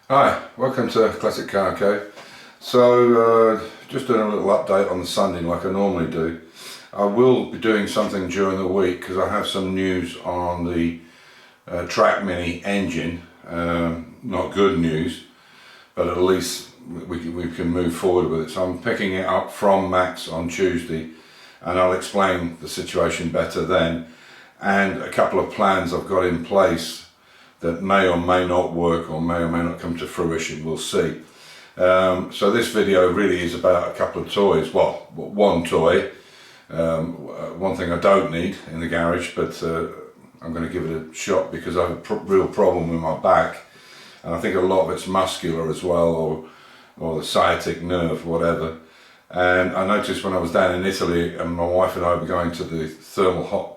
Hi, welcome to Classic Car Co. So, just doing a little update on the Sunday like I normally do. I will be doing something during the week because I have some news on the Track Mini engine. Not good news, but at least we can move forward with it. So I'm picking it up from Max on Tuesday, and I'll explain the situation better then, and a couple of plans I've got in place that may or may not work or may not come to fruition. We'll see. So this video really is about a couple of toys. Well, one toy, one thing I don't need in the garage, but I'm going to give it a shot because I have a real problem with my back, and I think a lot of it's muscular as well, or the sciatic nerve, whatever. And I noticed when I was down in Italy and my wife and I were going to the thermal hot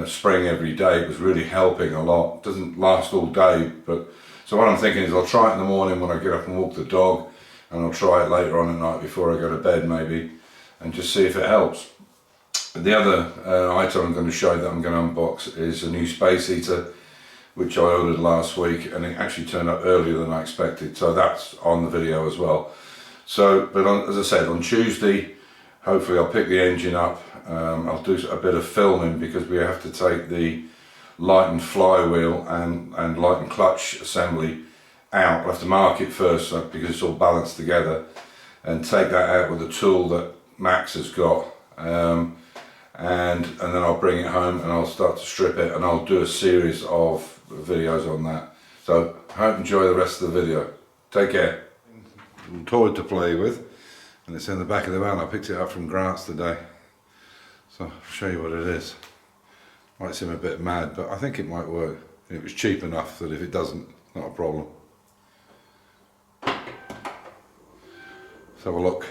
spring every day, it was really helping a lot. It doesn't last all day, but so what I'm thinking is I'll try it in the morning when I get up and walk the dog, and I'll try it later on at night before I go to bed maybe, and just see if it helps. The other item I'm going to show that I'm going to unbox is a new space heater which I ordered last week, and it actually turned up earlier than I expected, so that's on the video as well. So, but as I said, on Tuesday hopefully I'll pick the engine up. I'll do a bit of filming because we have to take the light and flywheel and light and clutch assembly out. We'll have to mark it first because it's all balanced together, and take that out with a tool that Max has got, and then I'll bring it home and I'll start to strip it, and I'll do a series of videos on that. So I hope you enjoy the rest of the video. Take care. Toy to play with, and it's in the back of the van. I picked it up from Grant's today, so I'll show you what it is. Might seem a bit mad, but I think it might work. It was cheap enough that if it doesn't, not a problem. Let's have a look.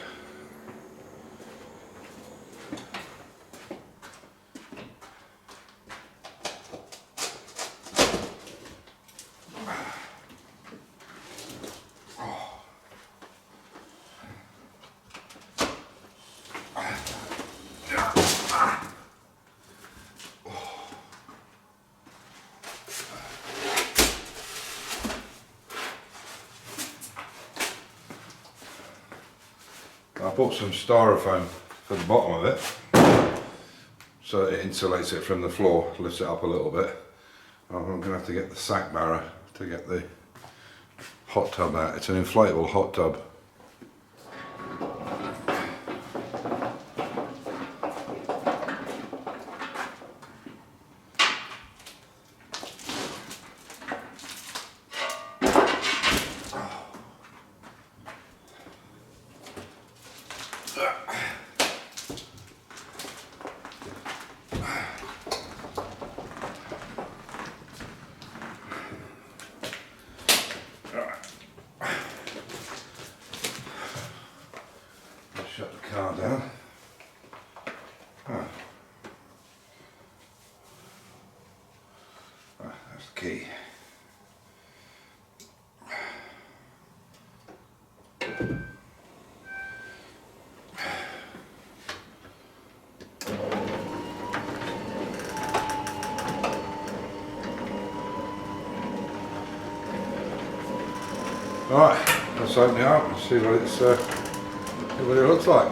I bought some styrofoam for the bottom of it, so it insulates it from the floor, lifts it up a little bit. I'm going to have to get the sack barrow to get the hot tub out. It's an inflatable hot tub. Shut the car down. That's the key. Right, let's open it up and see what it looks like.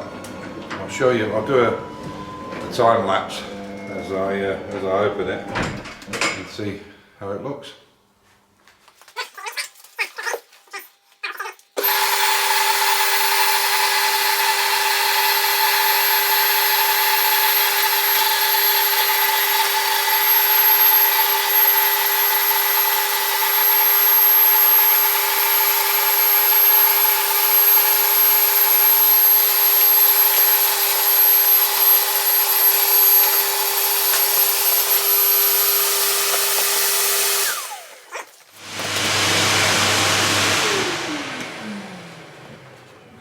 I'll show you. I'll do a time lapse as I open it and see how it looks.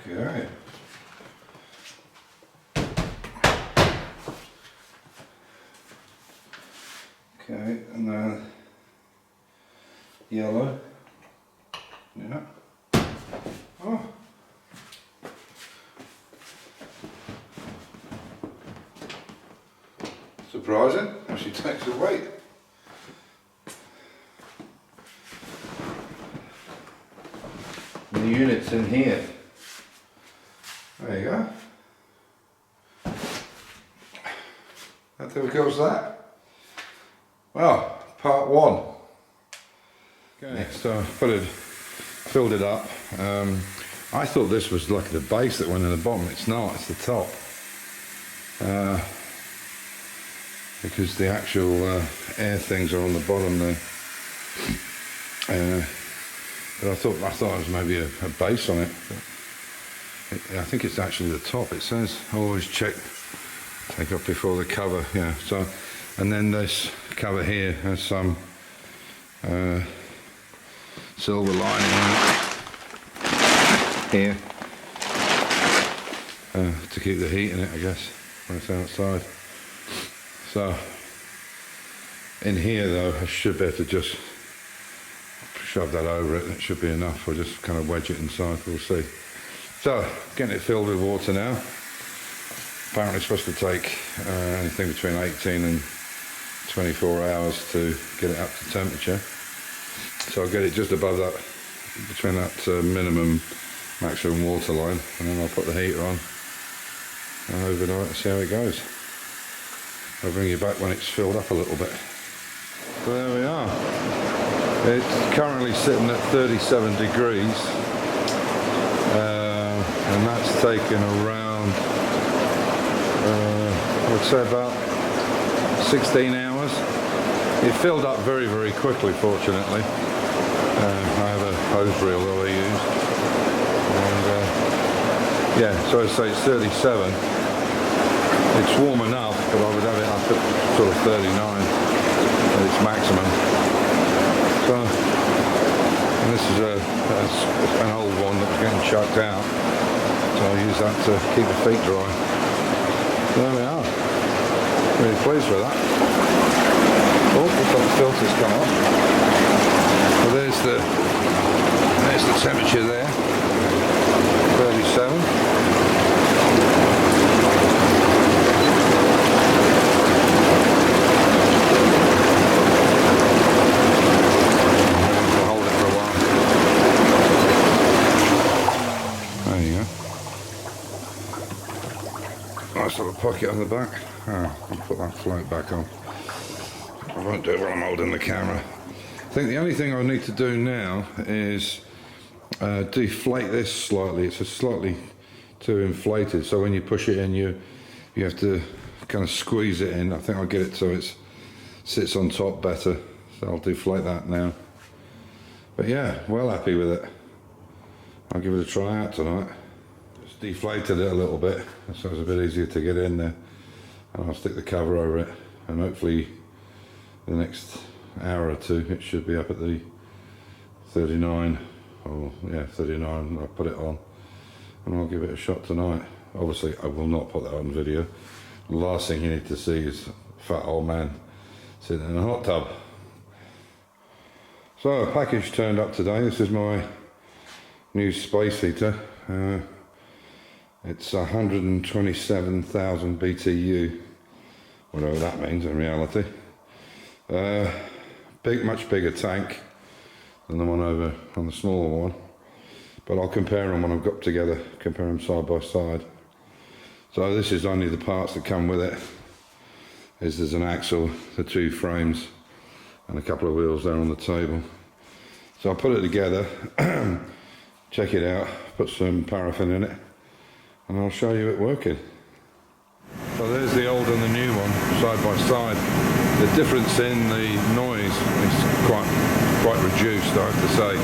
Okay. Okay, and then yellow. Yeah. Oh. Surprising. Actually takes a weight. And the unit's in here. There you go. How difficult is that? Well, part one. Okay. Next, filled it up. I thought this was like the base that went in the bottom. It's not, it's the top. Because the actual air things are on the bottom there. But I thought it was maybe a base on it. I think it's actually the top. It says always take off before the cover. Yeah. So, and then this cover here has some silver lining on it here to keep the heat in it, I guess, when it's outside. So in here though, I should be able to just shove that over it. It should be enough. We'll just kind of wedge it inside. We'll see. So getting it filled with water now. Apparently it's supposed to take anything between 18 and 24 hours to get it up to temperature. So I'll get it just above that, between that minimum maximum water line, and then I'll put the heater on overnight and see how it goes. I'll bring you back when it's filled up a little bit. So there we are. It's currently sitting at 37 degrees, and that's taken around, I would say about 16 hours. It filled up very, very quickly, fortunately. I have a hose reel that I use. And yeah, so I'd say it's 37. It's warm enough, but I would have it up at sort of 39 at its maximum. So, and this is an old one that was getting chucked out. So I'll use that to keep the feet dry. So there we are. Really pleased with that. Oh, looks like the filter's come off. Well, there's the temperature there. 37. Nice little pocket on the back. I'll put that float back on. I won't do it while I'm holding the camera. I think the only thing I need to do now is deflate this slightly. It's slightly too inflated, so when you push it in, you have to kind of squeeze it in. I think I'll get it so it sits on top better. So I'll deflate that now. But yeah, well happy with it. I'll give it a try out tonight. Just deflated it a little bit, so it's a bit easier to get in there. And I'll stick the cover over it, and hopefully the next hour or two it should be up at the 39. Oh yeah, 39. I'll put it on and I'll give it a shot tonight. Obviously I will not put that on video. The last thing you need to see is a fat old man sitting in a hot tub. So a package turned up today. This is my new space heater. It's 127,000 BTU, whatever that means in reality. Much bigger tank than the one over on the smaller one, but I'll compare them when I've got together, compare them side by side. So this is only the parts that come with it. There's an axle, the two frames, and a couple of wheels there on the table. So I'll put it together, check it out, put some paraffin in it, and I'll show you it working. So there's the old and the new one, side by side. The difference in the noise is quite reduced, I have to say.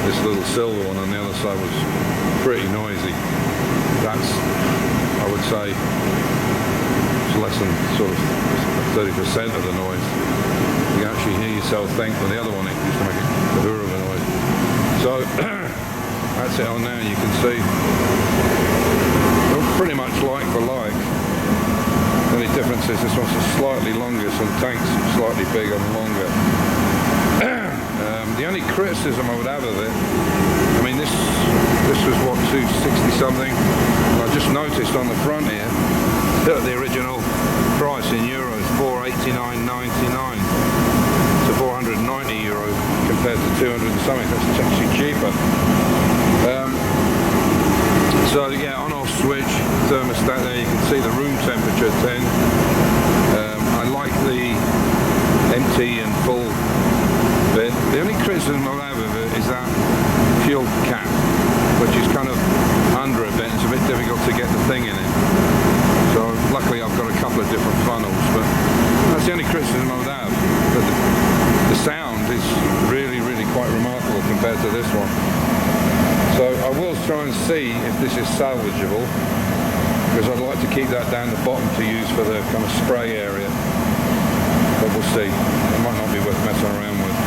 This little silver one on the other side was pretty noisy. That's, I would say, it's less than sort of 30% of the noise. You can actually hear yourself think, but the other one, it used to make a whir of a noise. So that's it on now. You can see they're pretty much like for like. The only difference is this one's slightly longer, so the tank's slightly bigger and longer. The only criticism I would have of it, I mean this was what, 260 something, and I just noticed on the front here that the original price in euros 489.99 to 490 euros compared to 200 and something. That's actually cheaper. this one. So I will try and see if this is salvageable, because I'd like to keep that down the bottom to use for the kind of spray area. But we'll see. It might not be worth messing around with.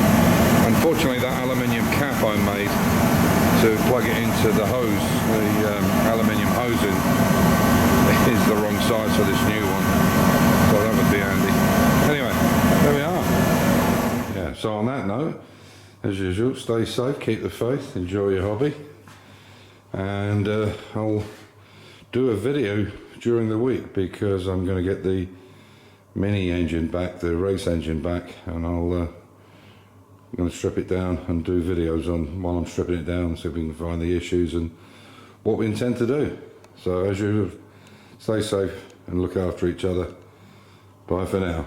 Unfortunately, that aluminium cap I made to plug it into the hose, the aluminium hosing, is the wrong size for this new one. So that would be handy. Anyway, there we are. Yeah, so on that note, as usual, stay safe, keep the faith, enjoy your hobby. And I'll do a video during the week, because I'm going to get the mini engine back, the race engine back, and I'm going to strip it down and do videos on while I'm stripping it down, so we can find the issues and what we intend to do. So as usual, stay safe and look after each other. Bye for now.